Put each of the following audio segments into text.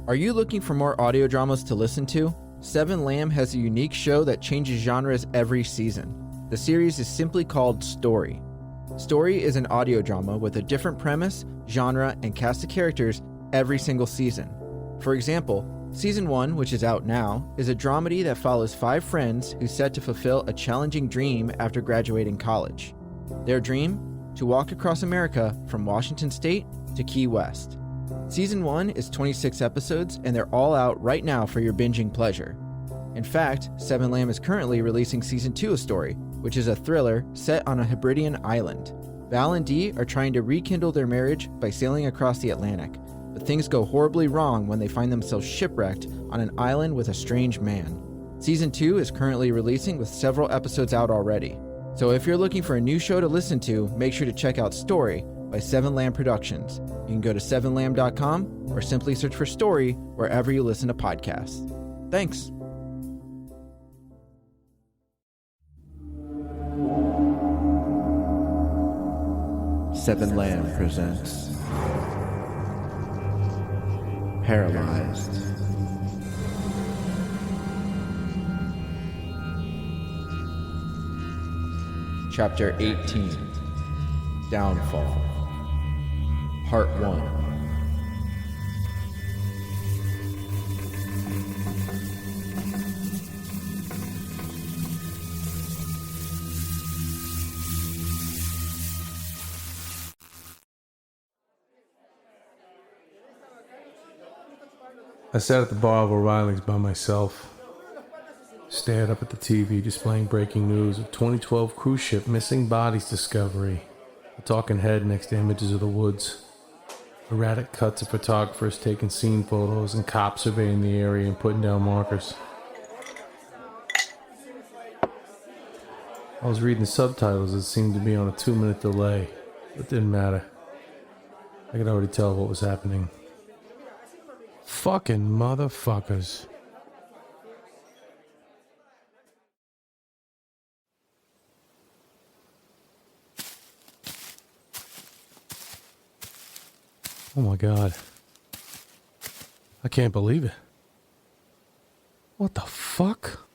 Are you looking for more audio dramas to listen to? Seven Lamb has a unique show that changes genres every season. The series is simply called Story. Story is an audio drama with a different premise, genre, and cast of characters every single season. For example, Season 1, which is out now, is a dramedy that follows 5 friends who set to fulfill a challenging dream after graduating college. Their dream? To walk across America from Washington State to Key West. Season 1 is 26 episodes, and they're all out right now for your binging pleasure. In fact, Seven Lamb is currently releasing Season 2 of Story, which is a thriller set on a Hebridean island. Val and Dee are trying to rekindle their marriage by sailing across the Atlantic, but things go horribly wrong when they find themselves shipwrecked on an island with a strange man. Season 2 is currently releasing with several episodes out already. So if you're looking for a new show to listen to, make sure to check out Story by Seven Lamb Productions. You can go to sevenlamb.com or simply search for Story wherever you listen to podcasts. Thanks. Seven Lamb presents Paralyzed. Chapter 18, Downfall, Part 1. I sat at the bar of O'Reilly's by myself, stared up at the TV displaying breaking news of 2012 cruise ship missing bodies discovery, a talking head next to images of the woods, erratic cuts of photographers taking scene photos and cops surveying the area and putting down markers. I was reading subtitles that seemed to be on a 2-minute delay, but it didn't matter. I could already tell what was happening. Fucking motherfuckers. Oh my God. I can't believe it. What the fuck?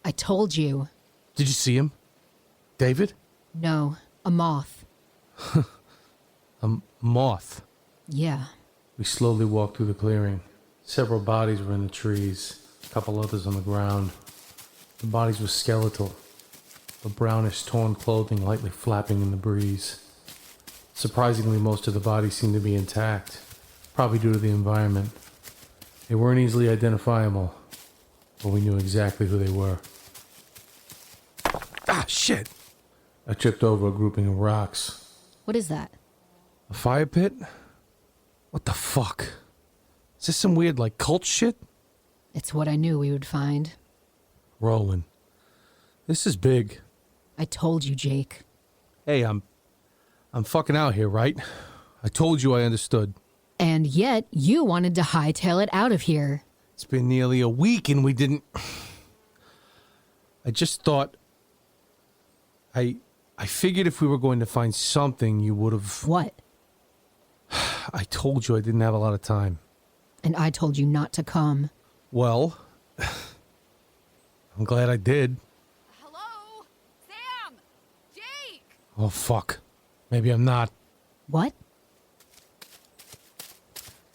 I told you. Did you see him? David? No, a moth. A moth. Yeah. We slowly walked through the clearing. Several bodies were in the trees, a couple others on the ground. The bodies were skeletal, the brownish torn clothing lightly flapping in the breeze. Surprisingly, most of the bodies seemed to be intact, probably due to the environment. They weren't easily identifiable, but we knew exactly who they were. Ah, shit! I tripped over a grouping of rocks. What is that? A fire pit? What the fuck? Is this some weird, cult shit? It's what I knew we would find. Roland, this is big. I told you, Jake. Hey, I'm fucking out here, right? I told you I understood. And yet, you wanted to hightail it out of here. It's been nearly a week and we didn't... I just thought... I figured if we were going to find something, you would have... What? I told you I didn't have a lot of time. And I told you not to come. Well, I'm glad I did. Hello? Sam! Jake! Oh, fuck. Maybe I'm not. What?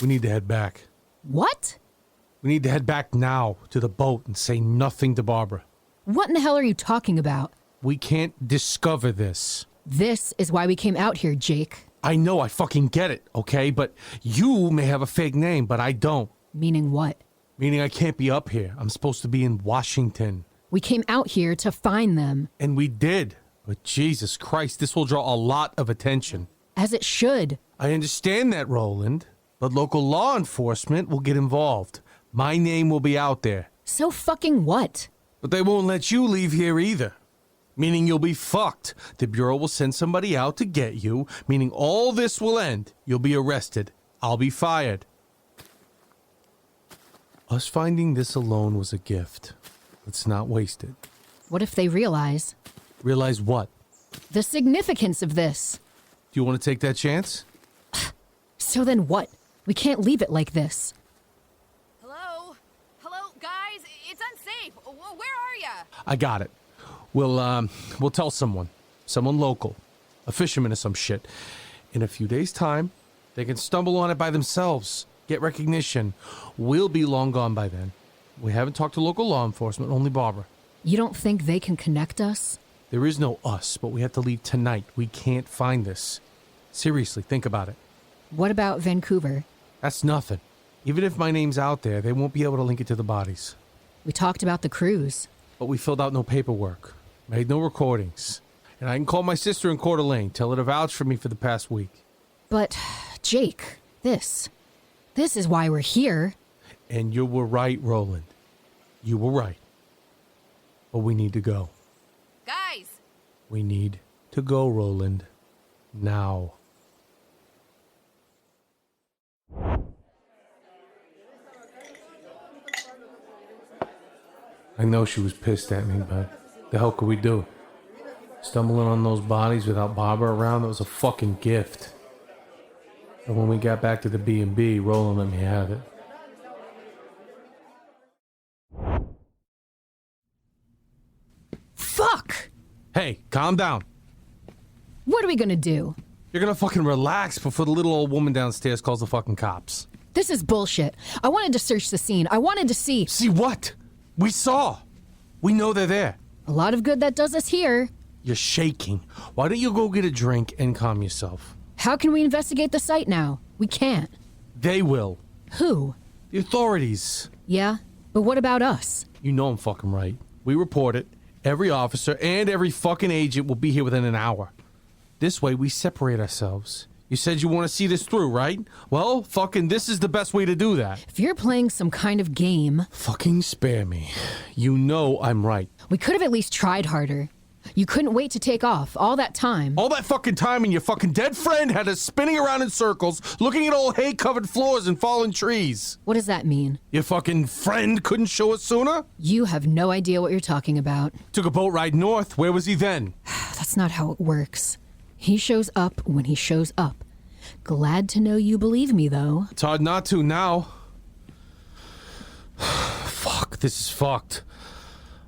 We need to head back. What? We need to head back now to the boat and say nothing to Barbara. What in the hell are you talking about? We can't discover this. This is why we came out here, Jake. I know, I fucking get it, okay? But you may have a fake name, but I don't. Meaning what? Meaning I can't be up here. I'm supposed to be in Washington. We came out here to find them. And we did. But Jesus Christ, this will draw a lot of attention. As it should. I understand that, Roland. But local law enforcement will get involved. My name will be out there. So fucking what? But they won't let you leave here either. Meaning you'll be fucked. The Bureau will send somebody out to get you, meaning all this will end. You'll be arrested. I'll be fired. Us finding this alone was a gift. Let's not waste it. What if they realize? Realize what? The significance of this. Do you want to take that chance? So then what? We can't leave it like this. I got it. We'll tell someone local, a fisherman or some shit. In a few days' time, they can stumble on it by themselves, get recognition. We'll be long gone by then. We haven't talked to local law enforcement, only Barbara. You don't think they can connect us? There is no us, but we have to leave tonight. We can't find this. Seriously, think about it. What about Vancouver? That's nothing. Even if my name's out there, they won't be able to link it to the bodies. We talked about the cruise. But we filled out no paperwork, made no recordings. And I can call my sister in Coeur d'Alene, tell her to vouch for me for the past week. But, Jake, this is why we're here. And you were right, Roland. You were right. But we need to go. Guys! We need to go, Roland. Now. I know she was pissed at me, but the hell could we do? Stumbling on those bodies without Barbara around, that was a fucking gift. And when we got back to the B&B, Roland let me have it. Fuck! Hey, calm down. What are we gonna do? You're gonna fucking relax before the little old woman downstairs calls the fucking cops. This is bullshit. I wanted to search the scene. I wanted to see. See what? We saw. We know they're there. A lot of good that does us here. You're shaking. Why don't you go get a drink and calm yourself? How can we investigate the site now? We can't. They will. Who? The authorities. Yeah? But what about us? You know I'm fucking right. We report it. Every officer and every fucking agent will be here within an hour. This way we separate ourselves. You said you want to see this through, right? Well, fucking this is the best way to do that. If you're playing some kind of game... Fucking spare me. You know I'm right. We could have at least tried harder. You couldn't wait to take off all that time. All that fucking time and your fucking dead friend had us spinning around in circles, looking at old hay-covered floors and fallen trees. What does that mean? Your fucking friend couldn't show us sooner? You have no idea what you're talking about. Took a boat ride north. Where was he then? That's not how it works. He shows up when he shows up. Glad to know you believe me, though. It's hard not to now. Fuck, this is fucked.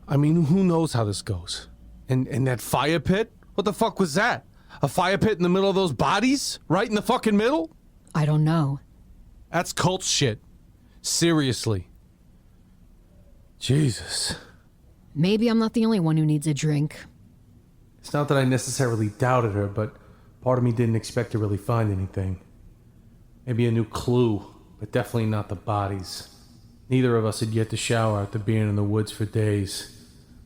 I mean, who knows how this goes? And that fire pit? What the fuck was that? A fire pit in the middle of those bodies? Right in the fucking middle? I don't know. That's cult shit. Seriously. Jesus. Maybe I'm not the only one who needs a drink. It's not that I necessarily doubted her, but part of me didn't expect to really find anything. Maybe a new clue, but definitely not the bodies. Neither of us had yet to shower after being in the woods for days.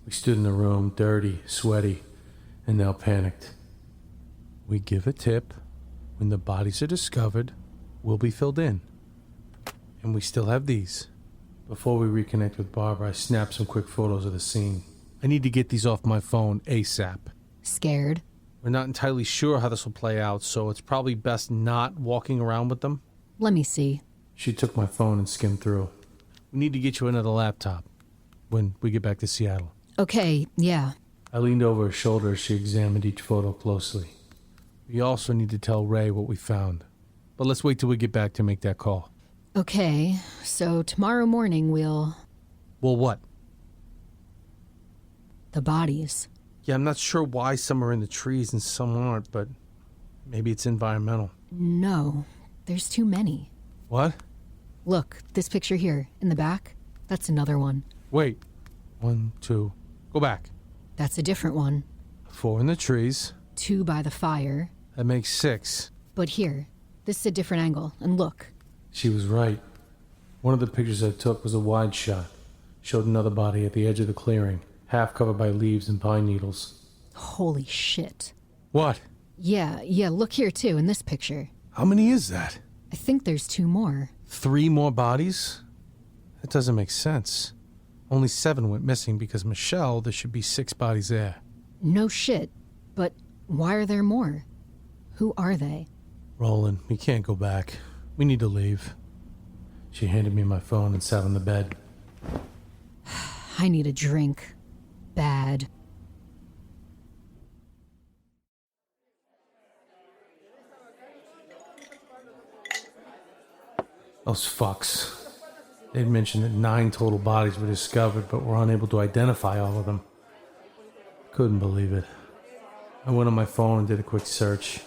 We stood in the room, dirty, sweaty, and now panicked. We give a tip. When the bodies are discovered, we'll be filled in. And we still have these. Before we reconnect with Barbara, I snapped some quick photos of the scene. I need to get these off my phone ASAP. Scared? We're not entirely sure how this will play out, so it's probably best not walking around with them. Let me see. She took my phone and skimmed through. We need to get you another laptop when we get back to Seattle. Okay, yeah. I leaned over her shoulder as she examined each photo closely. We also need to tell Ray what we found. But let's wait till we get back to make that call. Okay, so tomorrow morning we'll... Well, what? The bodies. Yeah, I'm not sure why some are in the trees and some aren't, but maybe it's environmental. No, there's too many. What? Look, this picture here, in the back, that's another one. Wait. 1, 2... Go back. That's a different one. 4 in the trees. 2 by the fire. That makes 6. But here, this is a different angle, and look. She was right. One of the pictures I took was a wide shot. Showed another body at the edge of the clearing, half covered by leaves and pine needles. Holy shit. What? Yeah, look here too, in this picture. How many is that? I think there's 2 more. 3 more bodies? That doesn't make sense. Only 7 went missing because Michelle, there should be 6 bodies there. No shit. But why are there more? Who are they? Roland, we can't go back. We need to leave. She handed me my phone and sat on the bed. I need a drink. Bad. Those fucks. They'd mentioned that 9 total bodies were discovered, but were unable to identify all of them. Couldn't believe it. I went on my phone and did a quick search.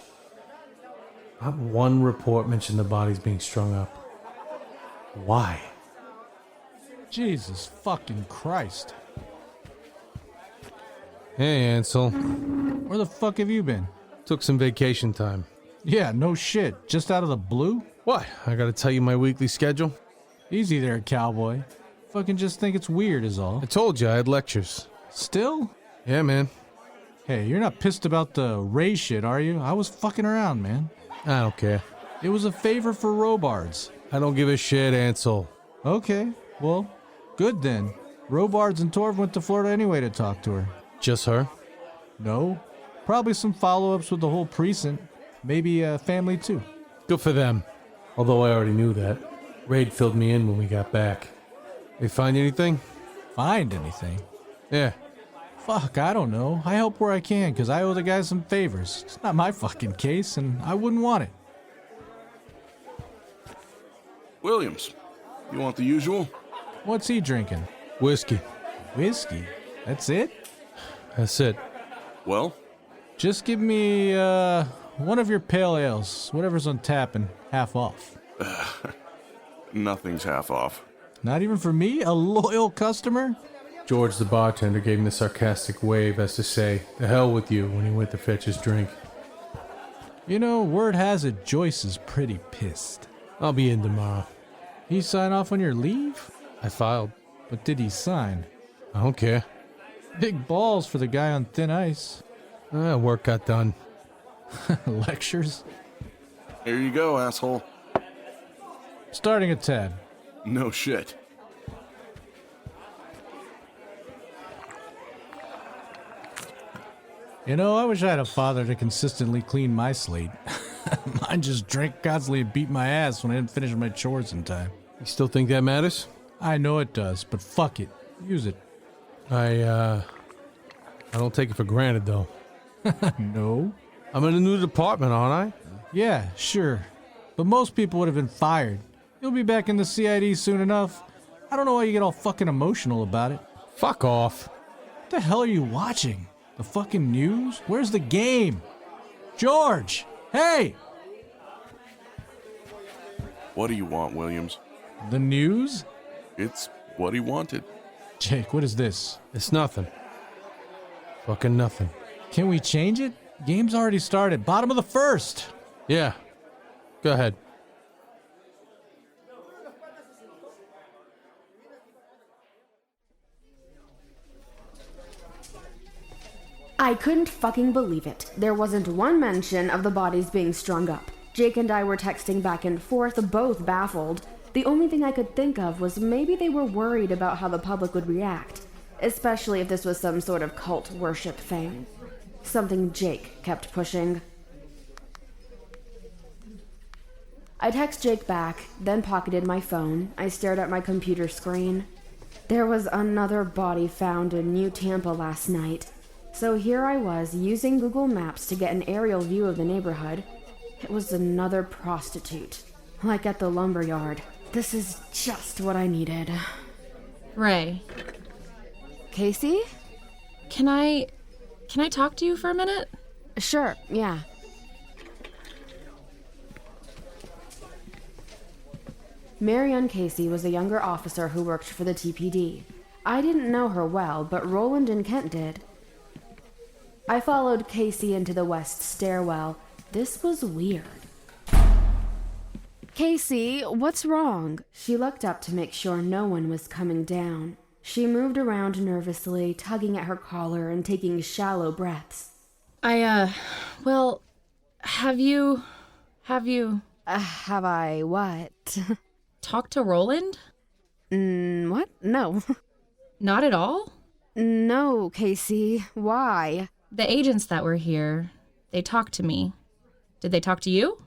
Not one report mentioned the bodies being strung up. Why? Jesus fucking Christ. Hey, Ansel. Where the fuck have you been? Took some vacation time. Yeah, no shit. Just out of the blue? What? I gotta tell you my weekly schedule? Easy there, cowboy. Fucking just think it's weird is all. I told you I had lectures. Still? Yeah, man. Hey, you're not pissed about the Ray shit, are you? I was fucking around, man. I don't care. It was a favor for Robards. I don't give a shit, Ansel. Okay, well, good then. Robards and Torv went to Florida anyway to talk to her. Just her? No. Probably some follow-ups with the whole precinct. Maybe family too. Good for them. Although I already knew that. Raid filled me in when we got back. They find anything? Find anything? Yeah. Fuck, I don't know. I help where I can, because I owe the guy some favors. It's not my fucking case, and I wouldn't want it. Williams, you want the usual? What's he drinking? Whiskey. Whiskey? That's it? That's it. Well, Just give me, one of your pale ales, whatever's on tap and half off. nothing's half off. Not even for me, a loyal customer? George, the bartender, gave him a sarcastic wave as to say, "The hell with you," when he went to fetch his drink. You know, word has it Joyce is pretty pissed. I'll be in tomorrow. He sign off on your leave? I filed. But did he sign? I don't care. Big balls for the guy on thin ice. Work got done. Lectures? Here you go, asshole. Starting at Tad. No shit. You know, I wish I had a father to consistently clean my slate. Mine just drank constantly and beat my ass when I didn't finish my chores in time. You still think that matters? I know it does, but fuck it. Use it. I don't take it for granted, though. No? I'm in a new department, aren't I? Yeah, sure. But most people would have been fired. You'll be back in the CID soon enough. I don't know why you get all fucking emotional about it. Fuck off. What the hell are you watching? The fucking news? Where's the game? George! Hey! What do you want, Williams? The news? It's what he wanted. Jake, what is this? It's nothing. Fucking nothing. Can we change it? Game's already started. Bottom of the first. Yeah. Go ahead. I couldn't fucking believe it. There wasn't one mention of the bodies being strung up. Jake and I were texting back and forth, both baffled. The only thing I could think of was maybe they were worried about how the public would react, especially if this was some sort of cult worship thing. Something Jake kept pushing. I text Jake back, then pocketed my phone. I stared at my computer screen. There was another body found in New Tampa last night. So here I was, using Google Maps to get an aerial view of the neighborhood. It was another prostitute, like at the lumberyard. This is just what I needed. Ray, Casey? can I talk to you for a minute? Sure, yeah. Marianne Casey was a younger officer who worked for the TPD. I didn't know her well, but Roland and Kent did. I followed Casey into the west stairwell. This was weird. Casey, what's wrong? She looked up to make sure no one was coming down. She moved around nervously, tugging at her collar and taking shallow breaths. Well, have you Have I what? talked to Roland? What? No. Not at all? No, Casey. Why? The agents that were here, they talked to me. Did they talk to you?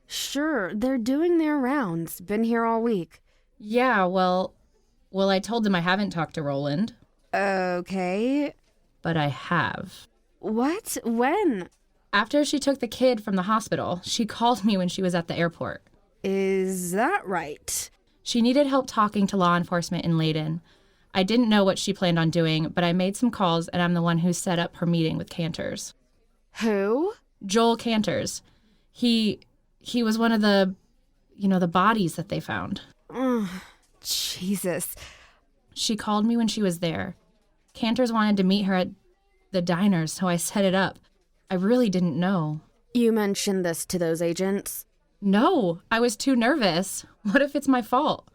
Sure, they're doing their rounds. Been here all week. Yeah, well, I told them I haven't talked to Roland. Okay. But I have. What? When? After she took the kid from the hospital, she called me when she was at the airport. Is that right? She needed help talking to law enforcement in Layden. I didn't know what she planned on doing, but I made some calls, and I'm the one who set up her meeting with Cantors. Who? Joel Cantors. He was one of the bodies that they found. Jesus. She called me when she was there. Cantors wanted to meet her at the diner, so I set it up. I really didn't know. You mentioned this to those agents? No, I was too nervous. What if it's my fault?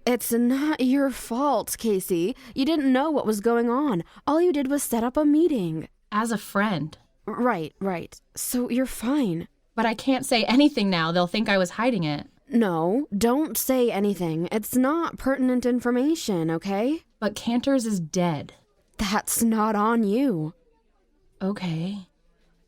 It's not your fault, Casey. You didn't know what was going on. All you did was set up a meeting. As a friend. Right. So you're fine. But I can't say anything now. They'll think I was hiding it. No, don't say anything. It's not pertinent information, okay? But Cantors is dead. That's not on you. Okay.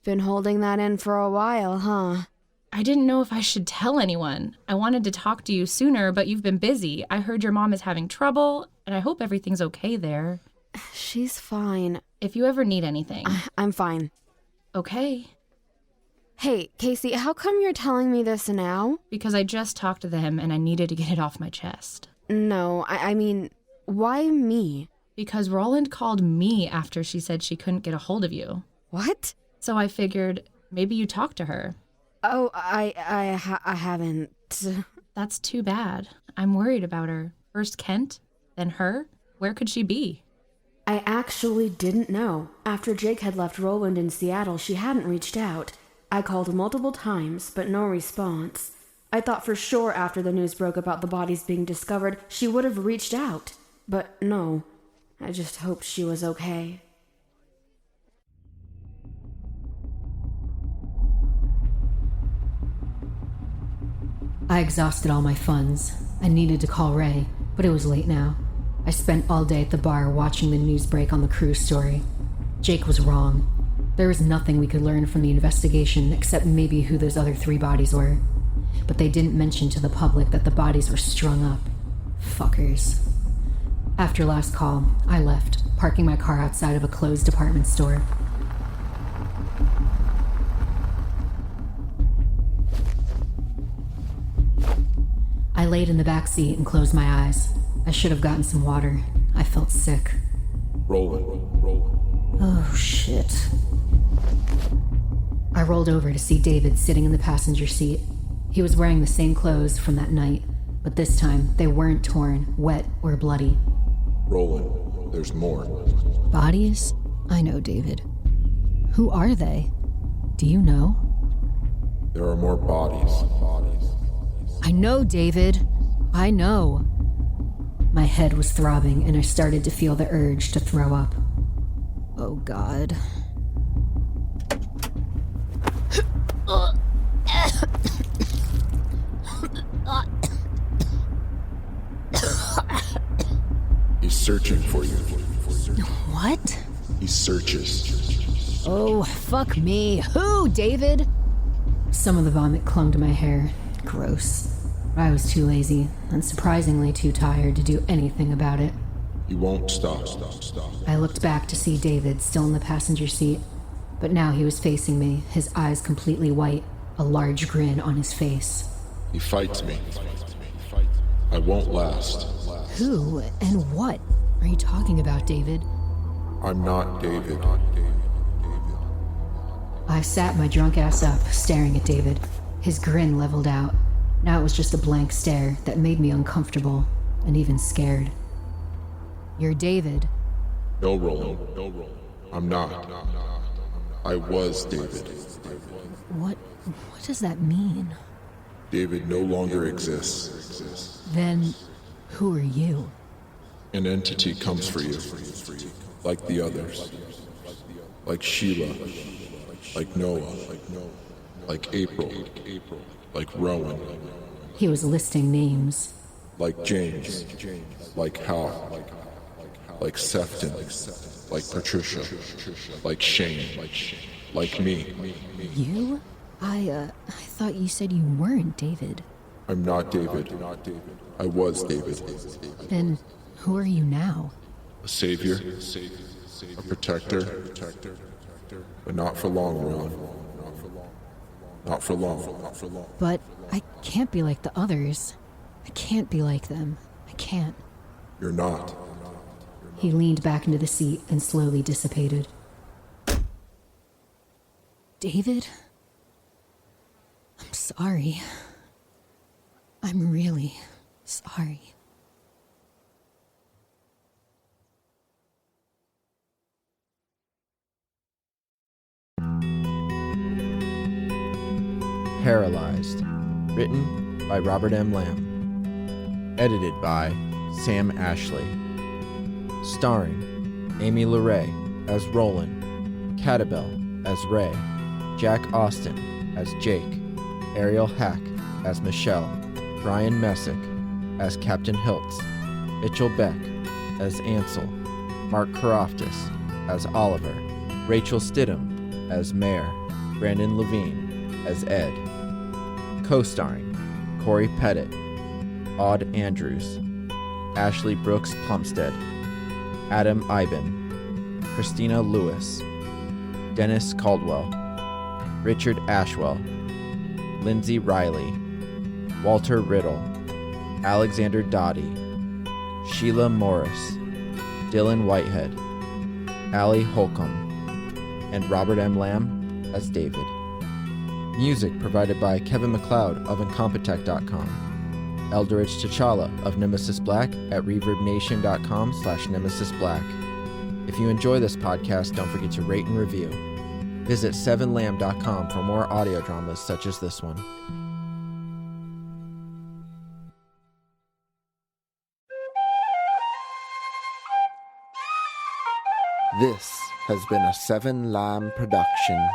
Been holding that in for a while, huh? I didn't know if I should tell anyone. I wanted to talk to you sooner, but you've been busy. I heard your mom is having trouble, and I hope everything's okay there. She's fine. If you ever need anything. I'm fine. Okay. Hey, Casey, how come you're telling me this now? Because I just talked to them and I needed to get it off my chest. No, I mean, why me? Because Roland called me after she said she couldn't get a hold of you. What? So I figured maybe you talked to her. Oh, I haven't. That's too bad. I'm worried about her. First Kent, then her. Where could she be? I actually didn't know. After Jake had left Roland in Seattle, she hadn't reached out. I called multiple times, but no response. I thought for sure after the news broke about the bodies being discovered, she would have reached out. But no, I just hoped she was okay. I exhausted all my funds. I needed to call Ray, but it was late now. I spent all day at the bar watching the news break on the cruise story. Jake was wrong. There was nothing we could learn from the investigation except maybe who those other 3 bodies were. But they didn't mention to the public that the bodies were strung up. Fuckers. After last call, I left, parking my car outside of a closed department store. I laid in the back seat and closed my eyes. I should have gotten some water. I felt sick. Roland. Oh, shit. I rolled over to see David sitting in the passenger seat. He was wearing the same clothes from that night, but this time they weren't torn, wet, or bloody. Roland, there's more. Bodies? I know, David. Who are they? Do you know? There are more bodies. I know, David. I know. My head was throbbing and I started to feel the urge to throw up. Oh, God. He's searching for you. What? He searches. Oh, fuck me. Who, David? Some of the vomit clung to my hair. Gross. I was too lazy, and surprisingly too tired to do anything about it. He won't stop. I looked back to see David still in the passenger seat, but now he was facing me, his eyes completely white, a large grin on his face. He fights me. I won't last. Who and what are you talking about, David? I'm not David. I sat my drunk ass up, staring at David. His grin leveled out. Now it was just a blank stare that made me uncomfortable and even scared. You're David. No, Roland. I'm not. I was David. What does that mean? David no longer exists. Then, who are you? An entity comes for you. Like the others. Like Sheila. Like Noah. Like April. Like Rowan. He was listing names. Like James. Like Hal. Like Sefton. Like Patricia. Like Shane. Like me. You? I thought you said you weren't David. I'm not David. I was David. Then, who are you now? A savior. A protector. But not for long, Roland. Not for long. But I can't be like the others. I can't be like them. I can't. You're not. He leaned back into the seat and slowly dissipated. David? I'm sorry. I'm really sorry. Paralyzed. Written by Robert M. Lamb. Edited by Sam Ashley. Starring Amy LeRae as Roland, Catabel as Ray, Jack Austin as Jake, Ariel Hack as Michelle, Brian Messick as Captain Hiltz, Mitchell Beck as Ansel, Mark Karoftis as Oliver, Rachel Stidham as Mare, Brandon Levine as Ed. Co-starring Corey Pettit, Aude Andrews, Ashley Brooks Plumstead, Adam Iben, Christina Lewis, Dennis Caldwell, Richard Ashwell, Lindsay Riley, Walter Riddle, Alexander Dottie, Sheila Morris, Dylan Whitehead, Allie Holcomb, and Robert M. Lamb as David. Music provided by Kevin MacLeod of Incompetech.com. Elderich T'Challa of Nemesis Black at ReverbNation.com/NemesisBlack. If you enjoy this podcast, don't forget to rate and review. Visit 7lamb.com for more audio dramas such as this one. This has been a 7 Lamb production.